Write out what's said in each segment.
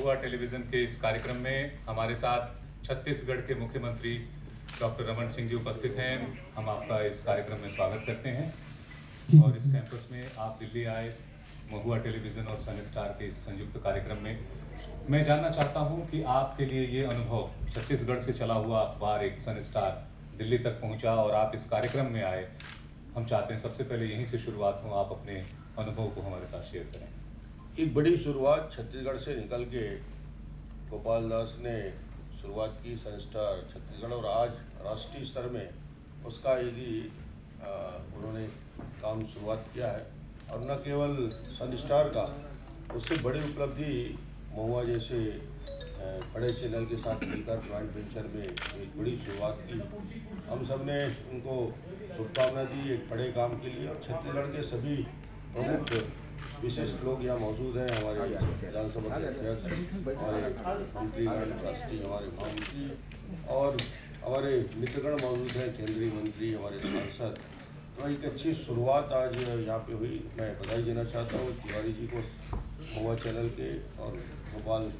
महुआ television के इस कार्यक्रम में हमारे साथ छत्तीसगढ़ के मुख्यमंत्री डॉक्टर रमन सिंह जी उपस्थित हैं। हम आपका इस कार्यक्रम में स्वागत करते हैं और इस कैंपस में आप दिल्ली आए महुआ टेलीविज़न और सन स्टार के इस संयुक्त कार्यक्रम में। मैं जानना चाहता हूं कि आपके लिए ये अनुभव, छत्तीसगढ़ से चला हुआ अखबार एक सन स्टार दिल्ली तक पहुंचा और आप इस कार्यक्रम में आए। हम चाहते हैं सबसे पहले यहीं से शुरुआत हो, आप अपने अनुभव को हमारे साथ शेयर करें। एक बड़ी शुरुआत छत्तीसगढ़ से निकल के गोपाल दास ने शुरुआत की सन स्टार छत्तीसगढ़, और आज राष्ट्रीय स्तर में उसका यदि उन्होंने काम शुरुआत किया है, और न केवल सन स्टार का, उससे बड़ी उपलब्धि महुआ जैसे बड़े चैनल के साथ मिलकर जॉइंट वेंचर में एक बड़ी शुरुआत की। हम सब ने उनको शुभकामना दी एक बड़े काम के लिए, और छत्तीसगढ़ के सभी प्रमुख विशिष्ट लोग यहाँ मौजूद हैं। हमारे विधानसभा के अध्यक्ष, हमारे मंत्रीगण, राष्ट्रीय हमारे महामंत्री और हमारे मित्रगण मौजूद हैं, केंद्रीय मंत्री, हमारे सांसद। तो एक अच्छी शुरुआत आज यहाँ पे हुई। मैं बधाई देना चाहता हूँ तिवारी जी को, महुआ चैनल के, और गोपाल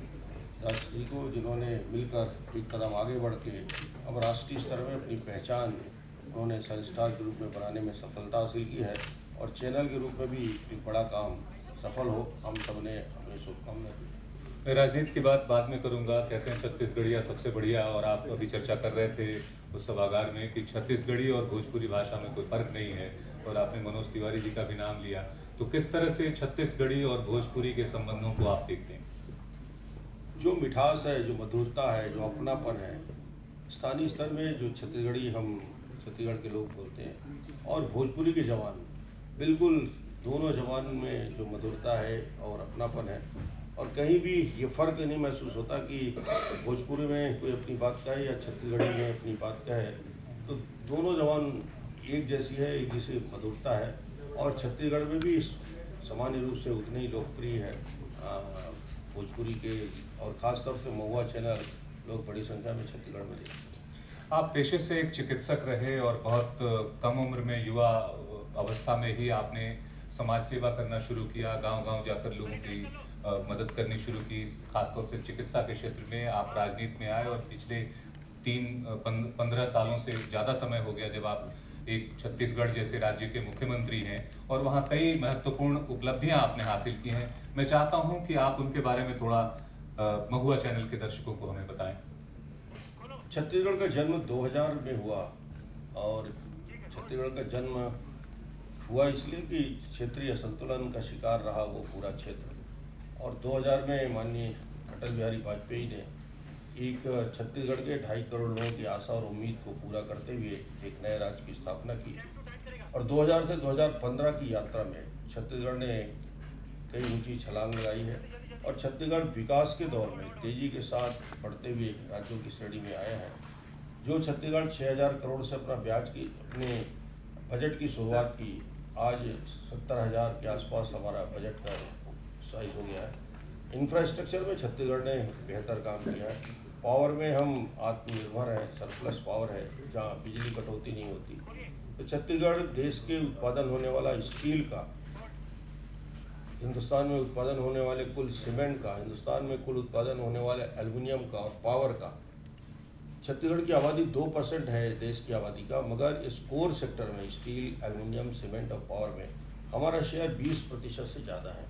दास जी को, जिन्होंने मिलकर एक कदम आगे बढ़ के अब राष्ट्रीय स्तर में अपनी पहचान उन्होंने सन स्टार के रूप में बनाने में सफलता हासिल की है, और चैनल के रूप में भी एक बड़ा काम सफल हो। हम सब ने अपनी शुभकामनाएं दी। मैं राजनीति की बात बाद में करूंगा। कहते हैं छत्तीसगढ़िया सबसे बढ़िया, और आप अभी चर्चा कर रहे थे उस सभागार में कि छत्तीसगढ़ी और भोजपुरी भाषा में कोई फ़र्क नहीं है, और आपने मनोज तिवारी जी का भी नाम लिया। तो किस तरह से छत्तीसगढ़ी और भोजपुरी के संबंधों को आप देखते हैं? जो मिठास है, जो मधुरता है, जो अपनापन है, स्थानीय स्तर में जो छत्तीसगढ़ी हम छत्तीसगढ़ के लोग बोलते हैं, और भोजपुरी के जवान, बिल्कुल दोनों जवान में जो मधुरता है और अपनापन है, और कहीं भी ये फ़र्क नहीं महसूस होता कि भोजपुरी में कोई अपनी बात कहे या छत्तीसगढ़ी में अपनी बात कहे। तो दोनों जवान एक जैसी है, एक जैसी मधुरता है, और छत्तीसगढ़ में भी सामान्य रूप से उतनी ही लोकप्रिय है भोजपुरी के, और ख़ास तौर से महुआ चैनल लोग बड़ी संख्या में छत्तीसगढ़ में देखते हैं। आप पेशे से एक चिकित्सक रहे और बहुत कम उम्र में, युवा अवस्था में ही आपने समाज सेवा करना शुरू किया, गांव-गांव जाकर लोगों की मदद करनी शुरू की। खासतौर से चिकित्सा के क्षेत्र में आप राजनीति में आए, और पिछले 15 सालों से ज़्यादा समय हो गया जब आप एक छत्तीसगढ़ जैसे राज्य के मुख्यमंत्री हैं, और वहाँ कई महत्वपूर्ण उपलब्धियाँ आपने हासिल की हैं। मैं चाहता हूँ कि आप उनके बारे में थोड़ा महुआ चैनल के दर्शकों को हमें बताएं। छत्तीसगढ़ का जन्म 2000 में हुआ, और छत्तीसगढ़ का जन्म हुआ इसलिए कि क्षेत्रीय असंतुलन का शिकार रहा वो पूरा क्षेत्र, और 2000 में माननीय अटल बिहारी वाजपेयी ने एक छत्तीसगढ़ के 2.5 करोड़ लोगों की आशा और उम्मीद को पूरा करते हुए एक नए राज्य की स्थापना की। और 2000 से 2015 की यात्रा में छत्तीसगढ़ ने कई ऊंची छलांग लगाई है, और छत्तीसगढ़ विकास के दौर में तेजी के साथ बढ़ते हुए राज्यों की श्रेणी में आया है। जो छत्तीसगढ़ 6000 करोड़ से अपने बजट की शुरुआत की, आज 70,000 के आसपास हमारा बजट का साइज हो गया है। इंफ्रास्ट्रक्चर में छत्तीसगढ़ ने बेहतर काम किया है। पावर में हम आत्मनिर्भर हैं, सरप्लस पावर है, जहाँ बिजली कटौती नहीं होती। तो छत्तीसगढ़ देश के उत्पादन होने वाला स्टील का, हिंदुस्तान में उत्पादन होने वाले कुल सीमेंट का, हिंदुस्तान में कुल उत्पादन होने वाले एल्युमिनियम का और पावर का, छत्तीसगढ़ की आबादी 2% है देश की आबादी का, मगर इस कोर सेक्टर में स्टील, एल्युमिनियम, सीमेंट और पावर में हमारा शेयर 20% से ज़्यादा है।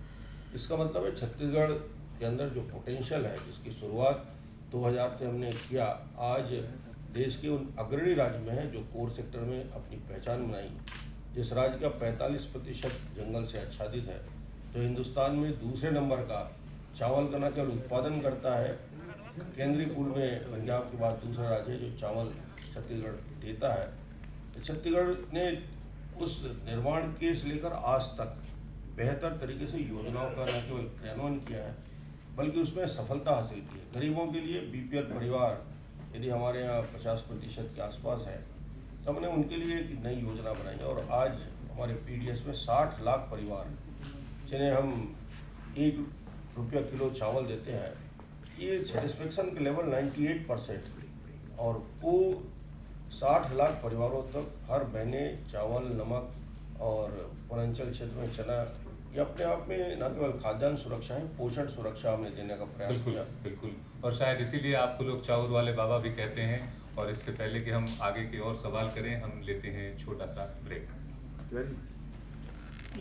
इसका मतलब है छत्तीसगढ़ के अंदर जो पोटेंशियल है, जिसकी शुरुआत 2000 से हमने किया, आज देश के उन अग्रणी राज्य में है जो कोर सेक्टर में अपनी पहचान बनाई। जिस राज्य का 45% जंगल से आच्छादित है, तो हिंदुस्तान में दूसरे नंबर का चावल का न केवल उत्पादन करता है, केंद्रीय पूर्व में पंजाब के बाद दूसरा राज्य है जो चावल छत्तीसगढ़ देता है। तो छत्तीसगढ़ ने उस निर्माण के से लेकर आज तक बेहतर तरीके से योजनाओं का न केवल क्रियान्वयन किया है, बल्कि उसमें सफलता हासिल की है। गरीबों के लिए बीपीएल परिवार यदि हमारे यहाँ 50% के आसपास है, तो हमने उनके लिए एक नई योजना बनाई है, और आज हमारे पीडीएस में 60 लाख परिवार जिन्हें हम ₹1 किलो चावल देते हैं, ये सेटिस्फेक्शन का लेवल 98%, और वो 60 लाख परिवारों तक हर महीने चावल, नमक और वनांचल क्षेत्र में चना ये अपने आप में न केवल खाद्यान्न सुरक्षा है, पोषण सुरक्षा हमने देने का प्रयास बिल्कुल किया। बिल्कुल। और शायद इसीलिए आपको लोग चाउर वाले बाबा भी कहते हैं। और इससे पहले कि हम आगे के और सवाल करें, हम लेते हैं छोटा सा ब्रेक। वेरी